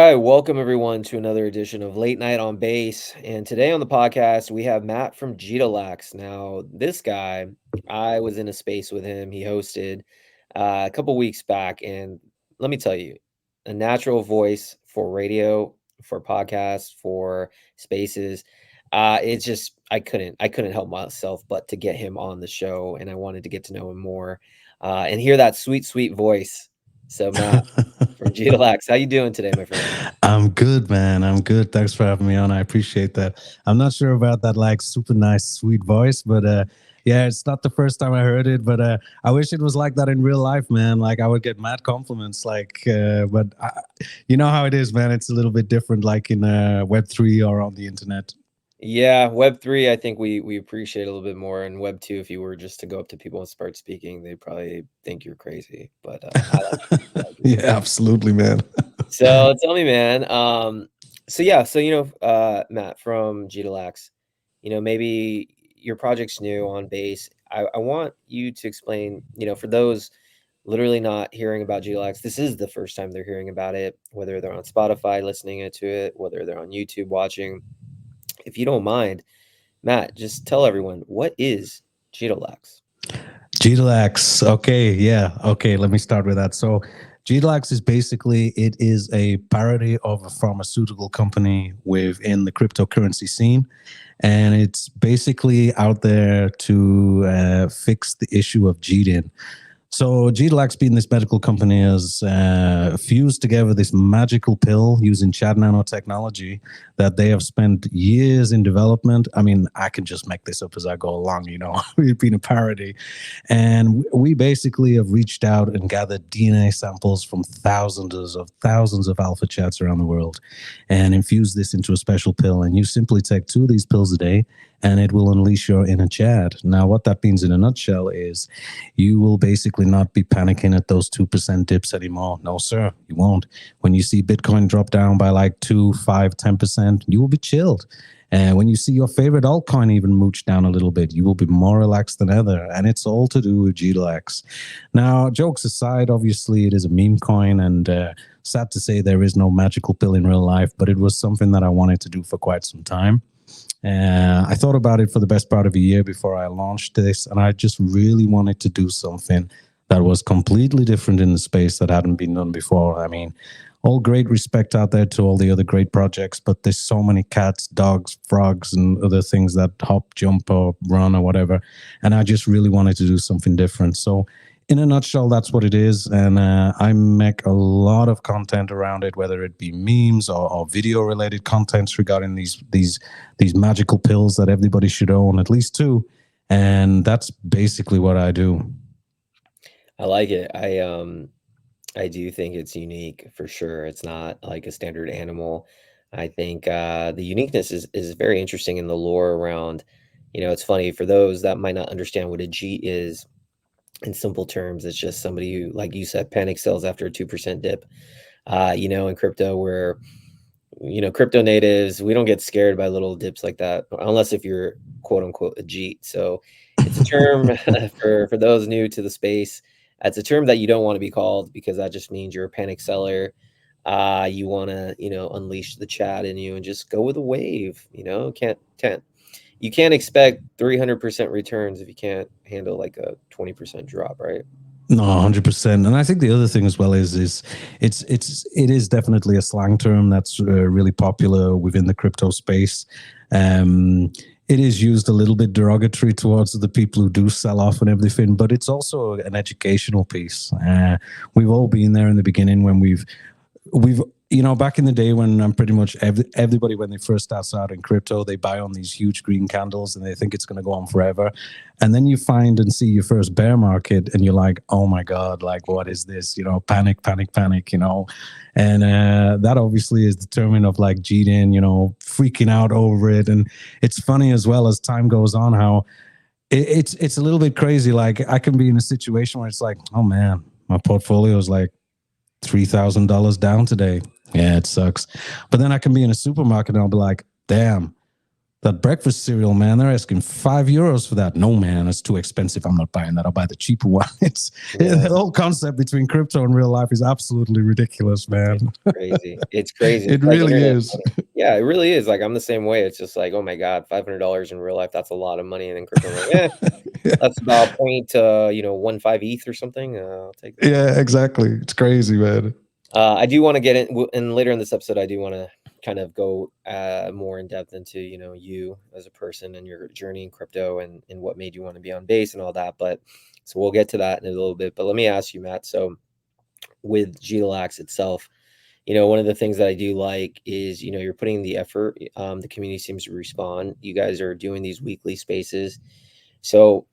right, welcome everyone to another edition of Late Night on Base. And today on the podcast, we have Matt from Jeetolax. Now, this guy, I was in a space with him. He hosted a couple weeks back, and let me tell you, a natural voice for radio, for podcasts, for spaces. It's just I couldn't help myself but to get him on the show, and I wanted to get to know him more and hear that sweet, sweet voice. So, Matt from Jeetolax. How you doing today, my friend? I'm good, man. I'm good. Thanks for having me on. I appreciate that. I'm not sure about that like super nice, sweet voice, but yeah, it's not the first time I heard it. But I wish it was like that in real life, man. Like I would get mad compliments. You know how it is, man. It's a little bit different, like in Web3 or on the internet. Yeah, Web3, I think we appreciate a little bit more. And Web2, if you were just to go up to people and start speaking, they probably think you're crazy. But I like it. Yeah, absolutely, man. So tell me, man. Matt from Jeetolax, maybe your project's new on base. I want you to explain, for those literally not hearing about Jeetolax, this is the first time they're hearing about it, whether they're on Spotify listening to it, whether they're on YouTube watching. If you don't mind, Matt, just tell everyone, what is Jeetolax? Jeetolax. Okay, yeah. Okay, let me start with that. So, Jeetolax is basically it is a parody of a pharmaceutical company within the cryptocurrency scene, and it's basically out there to fix the issue of cheating. So Jeetolax, being this medical company, has fused together this magical pill using Chad nanotechnology that they have spent years in development. I mean, I can just make this up as I go along, you know. We've been a parody. And we basically have reached out and gathered DNA samples from thousands of alpha chats around the world and infused this into a special pill. And you simply take two of these pills a day and it will unleash your inner Chad. Now, what that means in a nutshell is you will basically not be panicking at those 2% dips anymore. No, sir, you won't. When you see Bitcoin drop down by like 2, 5, 10%, you will be chilled. And when you see your favorite altcoin even mooch down a little bit, you will be more relaxed than ever. And it's all to do with Jeetolax. Now, jokes aside, obviously it is a meme coin, and sad to say there is no magical pill in real life, but it was something that I wanted to do for quite some time. I thought about it for the best part of a year before I launched this, and I just really wanted to do something that was completely different in the space that hadn't been done before. I mean, all great respect out there to all the other great projects, but there's so many cats, dogs, frogs, and other things that hop, jump, or run or whatever. And I just really wanted to do something different. So, in a nutshell, that's what it is. And I make a lot of content around it, whether it be memes or video related contents regarding these magical pills that everybody should own, at least two. And that's basically what I do. I like it. I do think it's unique for sure. It's not like a standard animal. I think the uniqueness is very interesting in the lore around. It's funny for those that might not understand what a G is. In simple terms, it's just somebody who, like you said, panic sells after a 2% dip. In crypto, where crypto natives, we don't get scared by little dips like that, unless if you're quote unquote a Jeet. So it's a term for those new to the space. It's a term that you don't want to be called because that just means you're a panic seller. You want to, unleash the chat in you and just go with a wave. You can't expect 300% returns if you can't handle like a 20% drop, right? No, 100%. And I think the other thing as well is it is definitely a slang term that's really popular within the crypto space. It is used a little bit derogatory towards the people who do sell off and everything, but it's also an educational piece. We've all been there in the beginning when we've back in the day when pretty much everybody, when they first start out in crypto, they buy on these huge green candles and they think it's going to go on forever. And then you find and see your first bear market and you're like, oh my God, like, what is this? Panic, panic, panic, and that obviously is the term of like cheating, freaking out over it. And it's funny as well as time goes on how it's a little bit crazy. Like I can be in a situation where it's like, oh man, my portfolio is like $3,000 down today. Yeah, it sucks. But then I can be in a supermarket and I'll be like, damn, That breakfast cereal, man, they're asking €5 for that. No, man, it's too expensive. I'm not buying that. I'll buy the cheaper one. It's Yeah, the whole concept between crypto and real life is absolutely ridiculous, man. it's crazy. It's crazy. It It's like really internet is. money. Yeah, it really is. Like I'm the same way. It's just like, oh my God, $500 in real life, that's a lot of money. And in crypto, I'm like, that's about point, 1.5 ETH or something. I'll take that. Yeah, exactly. It's crazy, man. I do want to get in, and later in this episode, I do want to kind of go more in depth into you as a person and your journey in crypto and what made you want to be on base and all that. But so we'll get to that in a little bit. But let me ask you, Matt. So with Jeetolax itself, one of the things that I do like is you're putting the effort. The community seems to respond. You guys are doing these weekly spaces, so,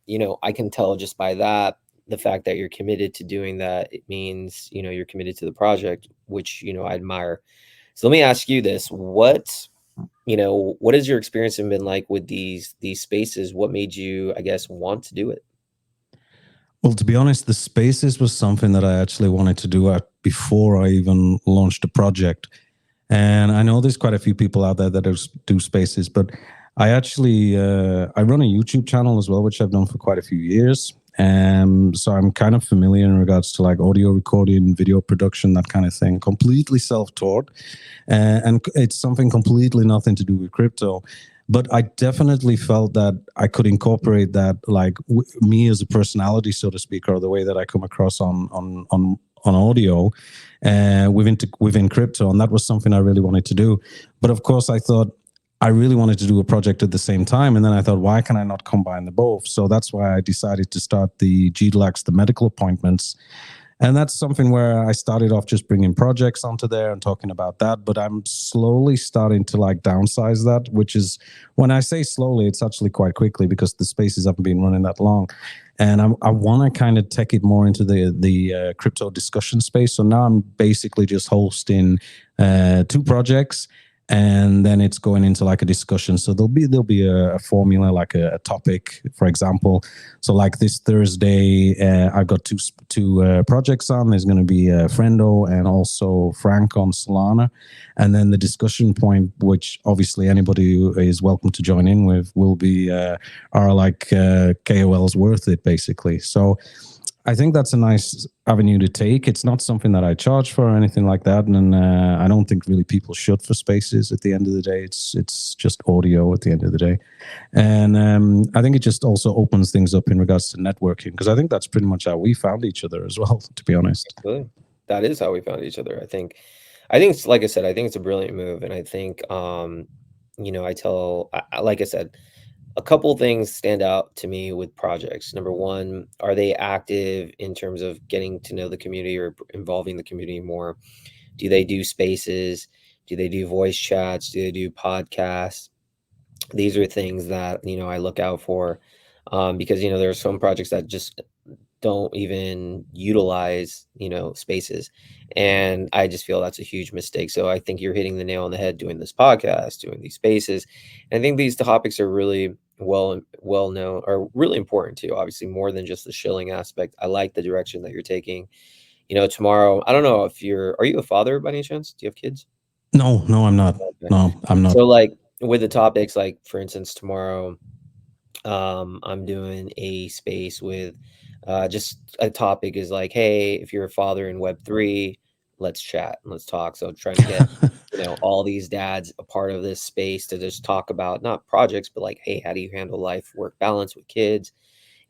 I can tell just by that, the fact that you're committed to doing that, it means, you're committed to the project, which, I admire. So let me ask you this. What has your experience been like with these spaces? What made you, I guess, want to do it? Well, to be honest, the spaces was something that I actually wanted to do before I even launched the project. And I know there's quite a few people out there that do spaces, but I actually I run a YouTube channel as well, which I've done for quite a few years. So I'm kind of familiar in regards to like audio recording, video production, that kind of thing. Completely self-taught, and it's something completely nothing to do with crypto. But I definitely felt that I could incorporate that, like me as a personality, so to speak, or the way that I come across on audio within crypto, and that was something I really wanted to do. But of course, I thought I really wanted to do a project at the same time, and then I thought, why can I not combine the both? So that's why I decided to start the Jeetolax, the medical appointments. And that's something where I started off just bringing projects onto there and talking about that. But I'm slowly starting to like downsize that, which is, when I say slowly, it's actually quite quickly because the spaces haven't been running that long. And I want to kind of take it more into the crypto discussion space. So now I'm basically just hosting two projects, and then it's going into like a discussion. So there'll be a formula, like a topic, for example. So like this Thursday, I've got two projects on. There's going to be Friendo and also Frank on Solana, and then the discussion point, which obviously anybody who is welcome to join in with, will be are like KOLs worth it, basically. So I think that's a nice avenue to take. It's not something that I charge for or anything like that, and I don't think really people should for spaces. At the end of the day, it's just audio at the end of the day, and I think it just also opens things up in regards to networking, because I think that's pretty much how we found each other as well. To be honest. Absolutely. That is how we found each other. I think it's like I said, I think it's a brilliant move. And I think, like I said, a couple things stand out to me with projects. Number one, are they active in terms of getting to know the community or involving the community more? Do they do spaces? Do they do voice chats? Do they do podcasts? These are things that, I look out for, because, there are some projects that just don't even utilize, spaces. And I just feel that's a huge mistake. So I think you're hitting the nail on the head doing this podcast, doing these spaces. And I think these topics are really well known, or really important too, obviously more than just the shilling aspect. I like the direction that you're taking. Tomorrow, I don't know if are you a father by any chance? Do you have kids? No, no, I'm not. Okay. No, I'm not. So like with the topics, like for instance, tomorrow, I'm doing a space with just a topic is like, hey, if you're a father in Web3, let's chat and let's talk. So trying to get, all these dads a part of this space to just talk about not projects, but like, hey, how do you handle life work balance with kids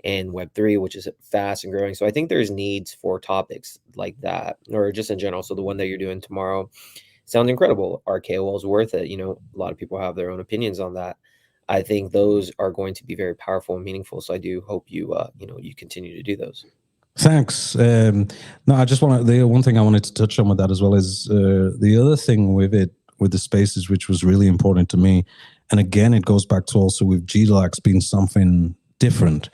and Web3, which is fast and growing. So I think there's needs for topics like that, or just in general. So the one that you're doing tomorrow sounds incredible. Are KOLs worth it? A lot of people have their own opinions on that. I think those are going to be very powerful and meaningful. So I do hope you continue to do those. Thanks. No, I just want to. The one thing I wanted to touch on with that as well is the other thing with the spaces, which was really important to me. And again, it goes back to also with Jeetolax being something different.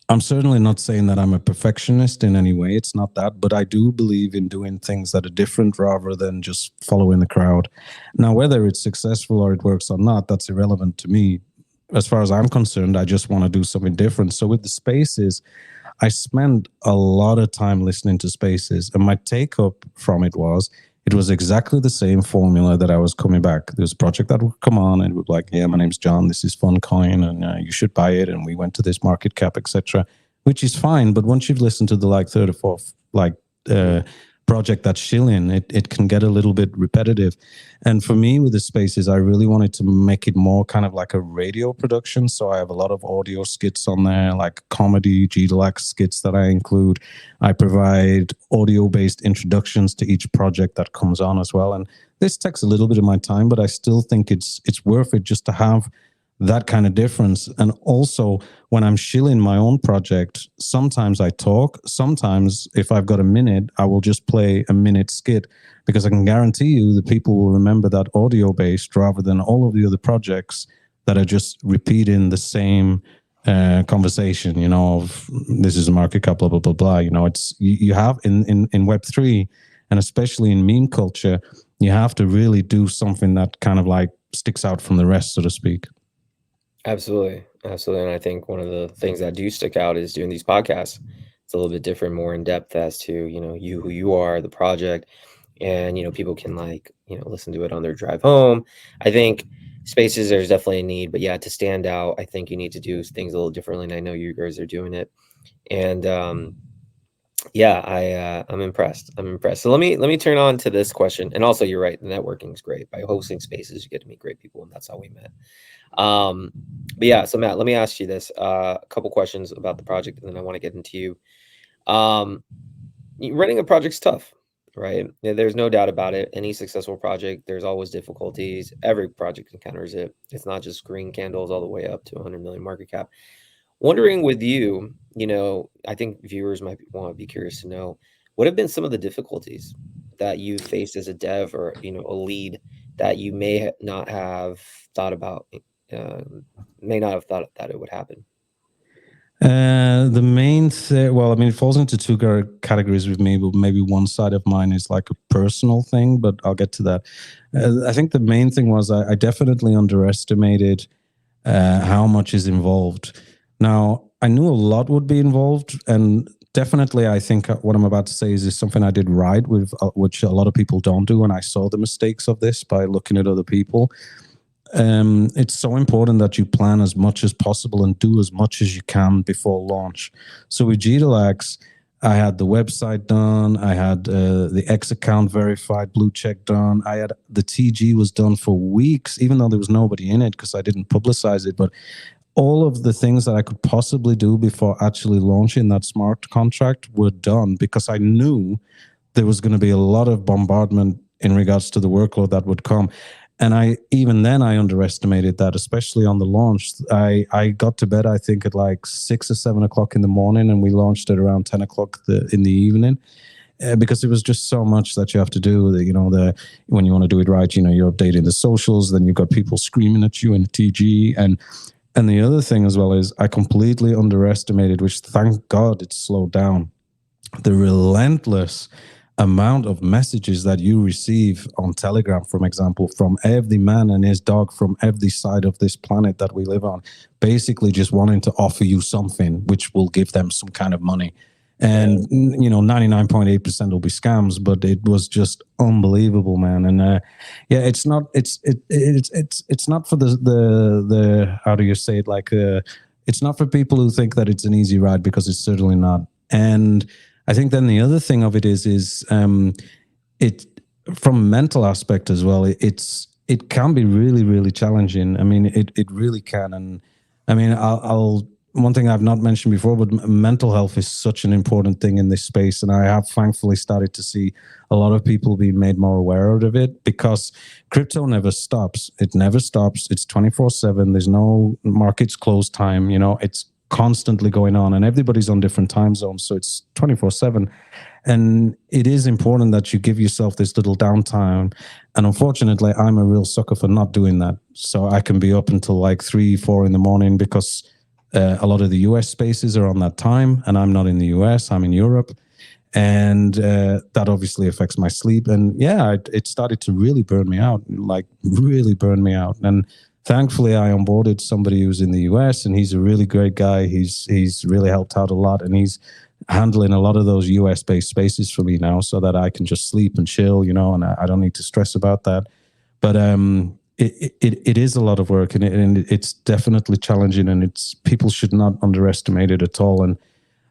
I'm certainly not saying that I'm a perfectionist in any way. It's not that, but I do believe in doing things that are different rather than just following the crowd. Now, whether it's successful or it works or not, that's irrelevant to me. As far as I'm concerned, I just want to do something different. So with the spaces, I spend a lot of time listening to spaces, and my take up from it was, it was exactly the same formula that I was coming back. There's a project that would come on and would be like, yeah, my name's John. This is fun coin, and you should buy it. And we went to this market cap, etc., which is fine. But once you've listened to the like third or fourth uh, project that's shilling, it can get a little bit repetitive. And for me, with the spaces, I really wanted to make it more kind of like a radio production. So I have a lot of audio skits on there, like comedy, Jeetolax skits that I include. I provide audio based introductions to each project that comes on as well. And this takes a little bit of my time, but I still think it's worth it just to have that kind of difference. And also, when I'm shilling my own project, sometimes I talk. Sometimes, if I've got a minute, I will just play a minute skit, because I can guarantee you the people will remember that audio based rather than all of the other projects that are just repeating the same conversation, of this is a market cap, blah, blah, blah, blah. It's you have in Web3, and especially in meme culture, you have to really do something that kind of like sticks out from the rest, so to speak. Absolutely, absolutely, and I think one of the things that do stick out is doing these podcasts. It's a little bit different, more in depth as to, you, who you are, the project, and, people can like, listen to it on their drive home. I think spaces, there's definitely a need, but yeah, to stand out, I think you need to do things a little differently, and I know you guys are doing it. And yeah, I'm impressed. I'm impressed. So let me turn on to this question. And also, you're right, the networking is great. By hosting spaces, you get to meet great people, and that's how we met. But yeah, so Matt, let me ask you this, a couple questions about the project, and then I want to get into you. Um, Running a project's tough, right? Yeah, there's no doubt about it. Any successful project, there's always difficulties. Every project encounters it. It's not just green candles all the way up to 100 million market cap. Wondering with you, I think viewers might want to be curious to know, what have been some of the difficulties that you faced as a dev, or, a lead, that you not have thought about, may not have thought that it would happen? The main thing, well, I mean, it falls into two categories with me, but maybe one side of mine is like a personal thing, but I'll get to that. I think the main thing was I definitely underestimated how much is involved. Now, I knew a lot would be involved, and definitely I think what I'm about to say is something I did right with, which a lot of people don't do, and I saw the mistakes of this by looking at other people. It's so important that you plan as much as possible and do as much as you can before launch. So with Jeetolax, I had the website done. I had the X account verified, blue check done. I had the TG was done for weeks, even though there was nobody in it because I didn't publicize it. But all of the things that I could possibly do before actually launching that smart contract were done, because I knew there was going to be a lot of bombardment in regards to the workload that would come. And even then I underestimated that, especially on the launch. I got to bed, I think, at like 6 or 7 o'clock in the morning, and we launched at around 10 o'clock in the evening. Because it was just so much that you have to do. When you want to do it right, you're updating the socials, then you've got people screaming at you in the TG, and the other thing as well is I completely underestimated, which thank God it's slowed down, the relentless amount of messages that you receive on Telegram, for example, from every man and his dog from every side of this planet that we live on, basically just wanting to offer you something which will give them some kind of money. And 99.8% will be scams, but it was just unbelievable, man. And yeah, it's not for the how do you say it, like it's not for people who think that it's an easy ride, because it's certainly not. And I think then the other thing of it is it from a mental aspect as well. It can be really, really challenging. I mean, it really can. And I mean, I'll one thing I've not mentioned before, but mental health is such an important thing in this space, and I have thankfully started to see a lot of people being made more aware of it, because crypto never stops. It never stops. It's 24/7. There's no markets close time. It's constantly going on, and everybody's on different time zones, so it's 24/7. And it is important that you give yourself this little downtime. And unfortunately, I'm a real sucker for not doing that. So I can be up until like 3, 4 in the morning, because a lot of the US spaces are on that time, and I'm not in the US, I'm in Europe. And that obviously affects my sleep. And yeah, it started to really burn me out, like really burn me out. And thankfully, I onboarded somebody who's in the US, and he's a really great guy. He's really helped out a lot, and he's handling a lot of those US based spaces for me now, so that I can just sleep and chill, and I don't need to stress about that. But it is a lot of work, and it's definitely challenging, and it's people should not underestimate it at all. And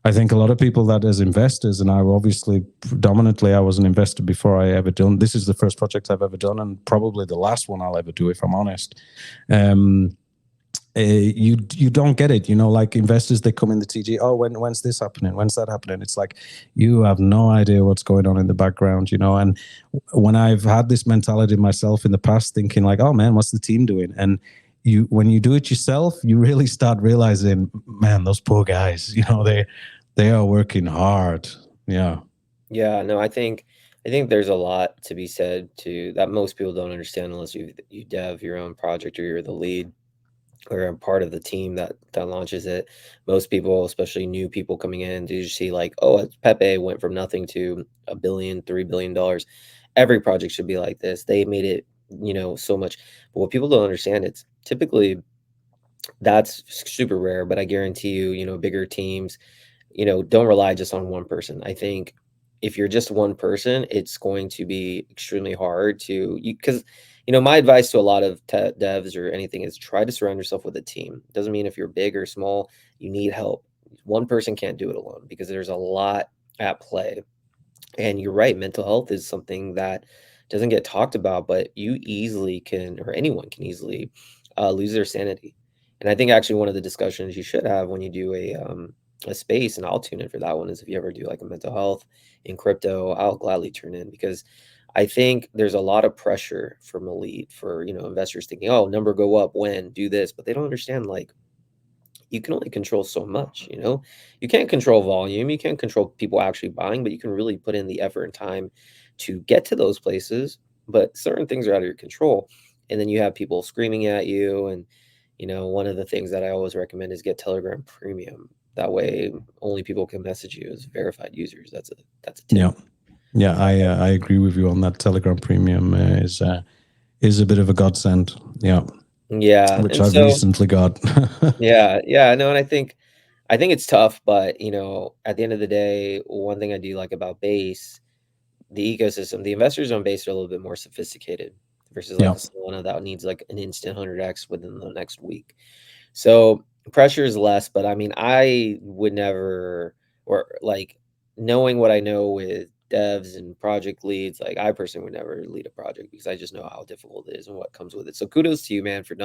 I think a lot of people that as investors, and I obviously predominantly I was an investor before I ever done. This is the first project I've ever done, and probably the last one I'll ever do, if I'm honest. Um, you don't get it, like investors, they come in the TG. Oh, when's this happening? When's that happening? It's like you have no idea what's going on in the background, And when I've had this mentality myself in the past, thinking like, oh man, what's the team doing? And when you do it yourself, you really start realizing, man, those poor guys, they are working hard. Yeah. Yeah, no, I think there's a lot to be said to that most people don't understand unless you dev your own project or you're the lead or a part of the team that launches it. Most people, especially new people coming in, do just see like, oh, Pepe went from nothing to a billion, $3 billion. Every project should be like this. They made it, so much. But what people don't understand, it's typically that's super rare. But I guarantee you, bigger teams, don't rely just on one person. I think if you're just one person, it's going to be extremely hard to you because my advice to a lot of devs or anything is try to surround yourself with a team. Doesn't mean if you're big or small, you need help. One person can't do it alone because there's a lot at play. And you're right, mental health is something that doesn't get talked about, but you easily can, or anyone can easily lose their sanity. And I think actually one of the discussions you should have when you do a space, and I'll tune in for that one, is if you ever do like a mental health in crypto, I'll gladly tune in because I think there's a lot of pressure from elite for investors thinking, oh, number go up when do this, but they don't understand like you can only control so much. You can't control volume, you can't control people actually buying, but you can really put in the effort and time to get to those places. But certain things are out of your control, and then you have people screaming at you. And one of the things that I always recommend is get Telegram Premium. That way only people can message you as verified users. That's a tip. Yeah. Yeah, I agree with you on that. Telegram Premium is a bit of a godsend. Yeah, Yeah, which and I've so recently got. yeah, no, and I think it's tough, but at the end of the day, one thing I do like about Base, the ecosystem, the investors on Base are a little bit more sophisticated versus like Yeah. a Solana that needs like an instant 100x within the next week. So pressure is less, but I mean, I would never, or like knowing what I know with devs and project leads, like I personally would never lead a project because I just know how difficult it is and what comes with it. So kudos to you, man, for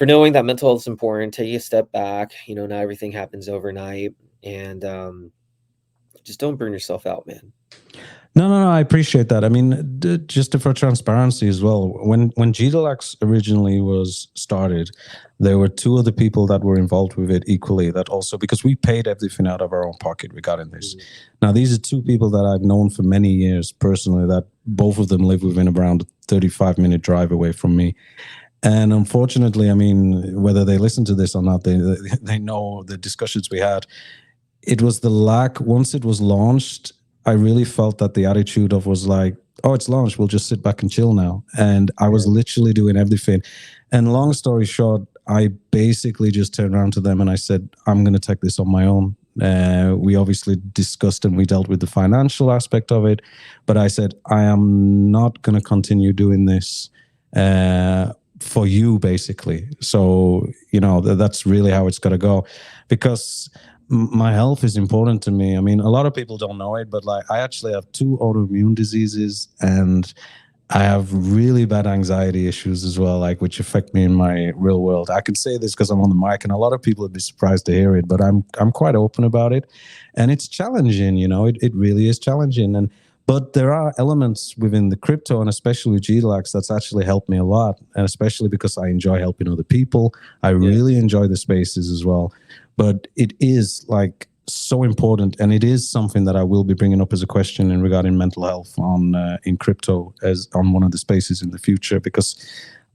knowing that mental health is important. Take a step back. Not everything happens overnight, and just don't burn yourself out, man. No. I appreciate that. I mean, just for transparency as well, when Jeetolax originally was started, there were two other people that were involved with it equally. That also because we paid everything out of our own pocket regarding this. Mhm. Now, these are two people that I've known for many years personally. That both of them live within around a 35-minute drive away from me. And unfortunately, I mean, whether they listen to this or not, they know the discussions we had. It was the lack, once it was launched, I really felt that the attitude of was like, oh, it's launched, we'll just sit back and chill now. And I was Yeah. literally doing everything. And long story short, I basically just turned around to them and I said, I'm going to take this on my own. We obviously discussed and we dealt with the financial aspect of it, but I said, I am not going to continue doing this for you, basically. So, that's really how it's got to go, because my health is important to me. I mean, a lot of people don't know it, but like I actually have two autoimmune diseases and I have really bad anxiety issues as well, like which affect me in my real world. I can say this because I'm on the mic, and a lot of people would be surprised to hear it, but I'm quite open about it, and it's challenging. It really is challenging, but there are elements within the crypto and especially with GLAX that's actually helped me a lot, and especially because I enjoy helping other people. I Yeah. really enjoy the spaces as well, but it is like so important, and it is something that I will be bringing up as a question in regarding mental health on in crypto as on one of the spaces in the future, because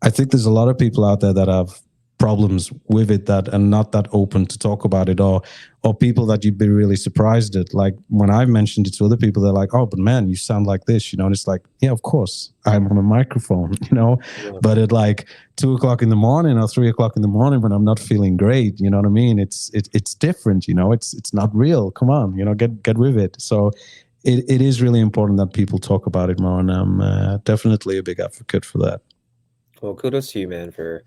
I think there's a lot of people out there that have problems with it that and not that open to talk about it, or people that you'd be really surprised at. Like when I've mentioned it to other people, they're like, "Oh, but man, you sound like this," and it's like, yeah, of course, I'm on a microphone, Yeah. but at like 2 o'clock in the morning or 3 o'clock in the morning when I'm not feeling great, you know what I mean? It's different, it's not real. Come on, get with it. So it is really important that people talk about it more, and I'm definitely a big advocate for that. Well, kudos to you, man, for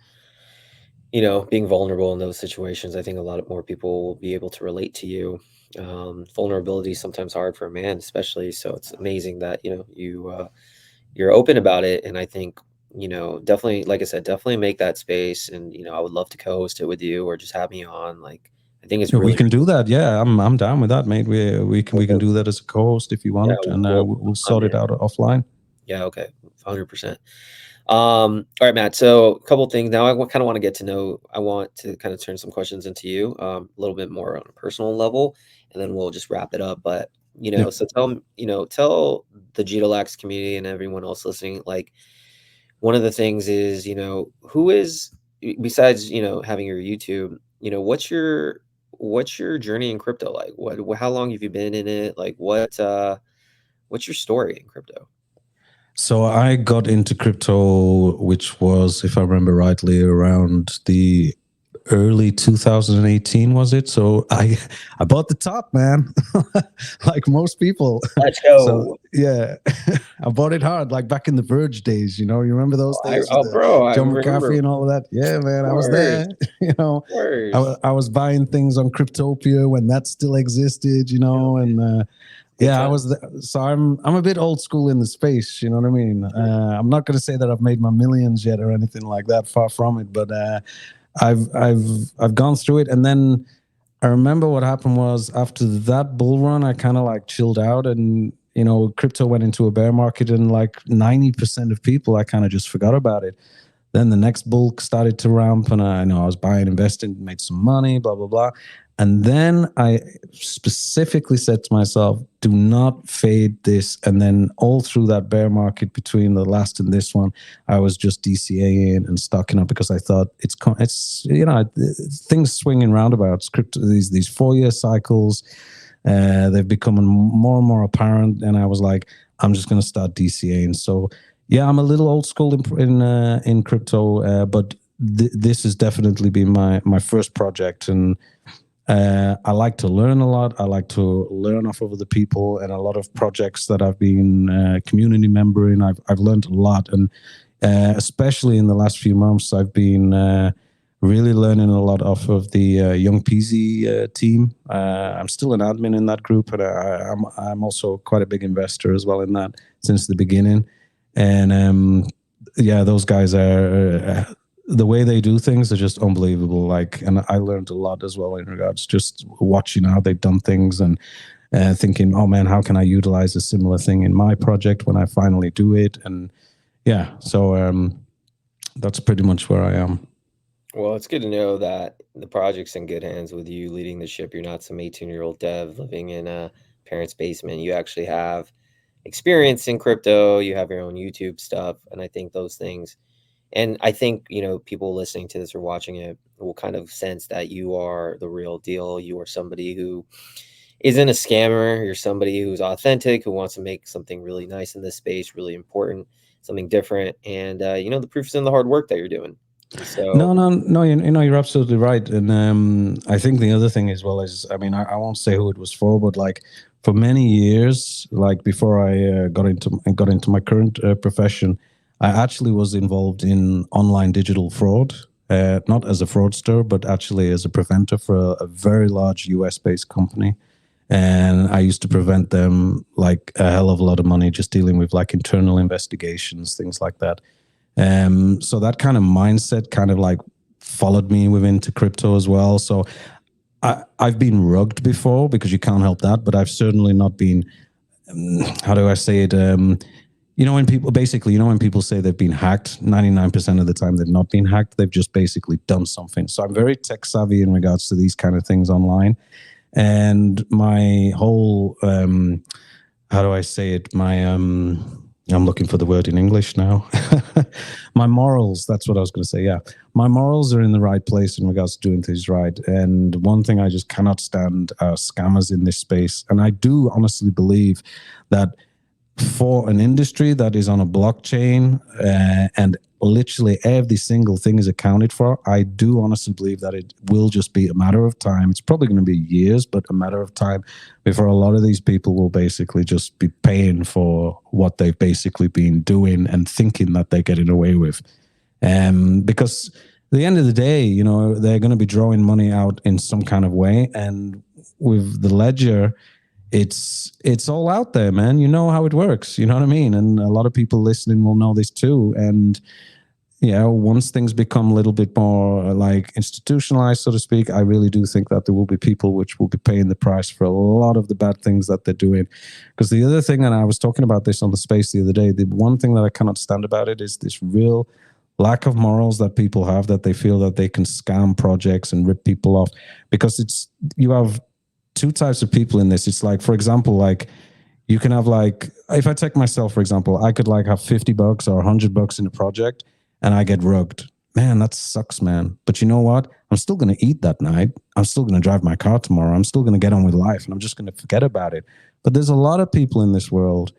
being vulnerable in those situations. I think a lot of more people will be able to relate to you. Vulnerability is sometimes hard for a man, especially. So it's amazing that you're open about it. And I think definitely, like I said, definitely make that space. And I would love to co-host it with you or just have me on. Like, I think it's Yeah, we really, can do really that. Yeah, I'm down with that, mate. We can okay. do that as a co-host if you Yeah, want, and we'll I'm sort in. it out offline. Yeah, okay, 100%. All right, Matt. So a couple things now. Kind of want to get to know. I want to kind of turn some questions into you, a little bit more on a personal level, and then we'll just wrap it up. But Yeah. so tell the Jeetolax community and everyone else listening, like one of the things is, who is besides having your YouTube, what's your journey in crypto like? How long have you been in it? Like what's your story in crypto? So I got into crypto, which was, if I remember rightly, around the early 2018, was it? So I bought the top, man, like most people. Let's So go. yeah, I bought it hard, like back in the Verge days. You remember those days with the Bro, I John remember. McAfee and all of that? Yeah, man, I was Course, there. You know, course. I was buying things on Cryptopia when that still existed. Yeah, man, And good yeah, I time. was. So I'm a bit old school in the space. You know what I mean? Mhm. I'm not going to say that I've made my millions yet or anything like that. Far from it. But I've gone through it, and then I remember what happened was after that bull run, I kind of like chilled out, and crypto went into a bear market, and like 90% of people, I kind of just forgot about it. Then the next bulk started to ramp, and I know I was buying, investing, made some money, blah blah blah. And then I specifically said to myself, "Do not fade this." And then all through that bear market between the last and this one, I was just DCAing and stocking up because I thought it's things swing in roundabouts. Crypto, these 4 year cycles, they've become more and more apparent, and I was like, I'm just going to start DCAing. So yeah, I'm a little old school in crypto, but this has definitely been my first project, and I like to learn a lot. I like to learn off of other people, and a lot of projects that I've been community member in. I've learned a lot, and especially in the last few months, I've been really learning a lot off of the Young Peasy team. I'm still an admin in that group, and I'm also quite a big investor as well in that since the beginning. And yeah, those guys are the way they do things are just unbelievable. Like, and I learned a lot as well in regards just watching how they've done things and thinking, oh man, how can I utilize a similar thing in my project when I finally do it? And yeah, so that's pretty much where I am. Well, it's good to know that the project's in good hands with you leading the ship. You're not some 18-year-old dev living in a parent's basement. You actually have experience in crypto. You have your own YouTube stuff, and I think those things. And I think people listening to this or watching it will kind of sense that you are the real deal. You are somebody who isn't a scammer. You're somebody who's authentic, who wants to make something really nice in this space, really important, something different. And the proof's in the hard work that you're doing. And so, No, no, no. You're absolutely right. And I think the other thing as well is, I mean, I won't say who it was for, but like for many years, like before I got into my current profession, I actually was involved in online digital fraud, not as a fraudster, but actually as a preventer for a very large US based company. And I used to prevent them like a hell of a lot of money just dealing with like internal investigations, things like that. So that kind of mindset kind of like followed me within to crypto as well. So I've been rugged before because you can't help that, but I've certainly not been, how do I say it? When people basically, when people say they've been hacked, 99% of the time they've not been hacked. They've just basically done something. So I'm very tech savvy in regards to these kind of things online. And my whole, how do I say it? My, I'm looking for the word in English now. My morals, that's what I was going to say. Yeah. My morals are in the right place in regards to doing things right. And one thing I just cannot stand are scammers in this space. And I do honestly believe that for an industry that is on a blockchain and literally every single thing is accounted for, I do honestly believe that it will just be a matter of time. It's probably going to be years, but a matter of time before a lot of these people will basically just be paying for what they've basically been doing and thinking that they're getting away with. Because at the end of the day, you know, they're going to be drawing money out in some kind of way. And with the ledger, it's all out there, man. You know how it works. You know what I mean? And a lot of people listening will know this too. And yeah, once things become a little bit more like institutionalized, so to speak, I really do think that there will be people which will be paying the price for a lot of the bad things that they're doing. Because the other thing, and I was talking about this on the space the other day, the one thing that I cannot stand about it is this real lack of morals that people have, that they feel that they can scam projects and rip people off. Because it's, you have two types of people in this. It's like, for example, like you can have like, if I take myself, for example, I could like have $50 or $100 in a project and I get rugged. Man, that sucks, man. But you know what? I'm still going to eat that night. I'm still going to drive my car tomorrow. I'm still going to get on with life and I'm just going to forget about it. But there's a lot of people in this world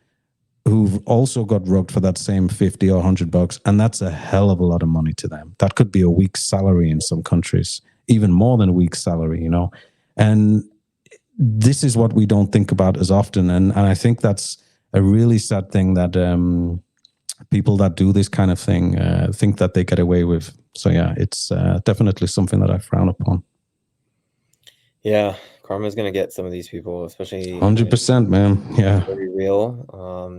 who've also got rugged for that same 50 or $100. And that's a hell of a lot of money to them. That could be a week's salary in some countries, even more than a week's salary, you know? And this is what we don't think about as often. And I think that's a really sad thing that people that do this kind of thing think that they get away with. So yeah, it's definitely something that I frown upon. Yeah, karma's gonna get some of these people, especially when it's 100%, man. Yeah. very real.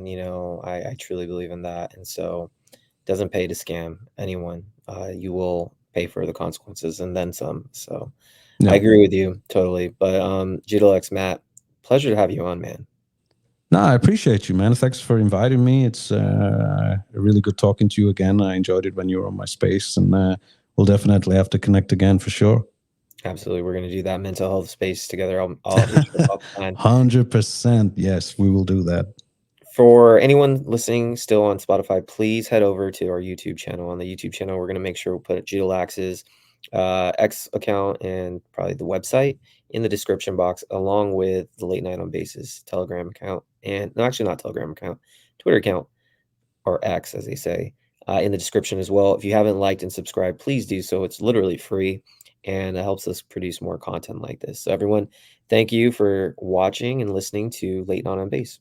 You know, I truly believe in that, and so it doesn't pay to scam anyone. You will pay for the consequences and then some. So I Yeah. agree with you totally. But Jeetolax, Matt, pleasure to have you on, man. No, I appreciate you, man. Thanks for inviting me. It's really good talking to you again. I enjoyed it when you were on my space, and we'll definitely have to connect again for sure. Absolutely, we're gonna do that mental health space together. I'll hit you up offline. 100%. Yes, we will do that. For anyone listening still on Spotify, please head over to our YouTube channel. On the YouTube channel, we're gonna make sure we put Jeetolax's X account and probably the website in the description box, along with the Late Night on Basis Telegram account, and no, actually not Telegram account, Twitter account, or X as they say, in the description as well. If you haven't liked and subscribed, please do so. It's literally free, and it helps us produce more content like this. So everyone, thank you for watching and listening to Late Night on Base.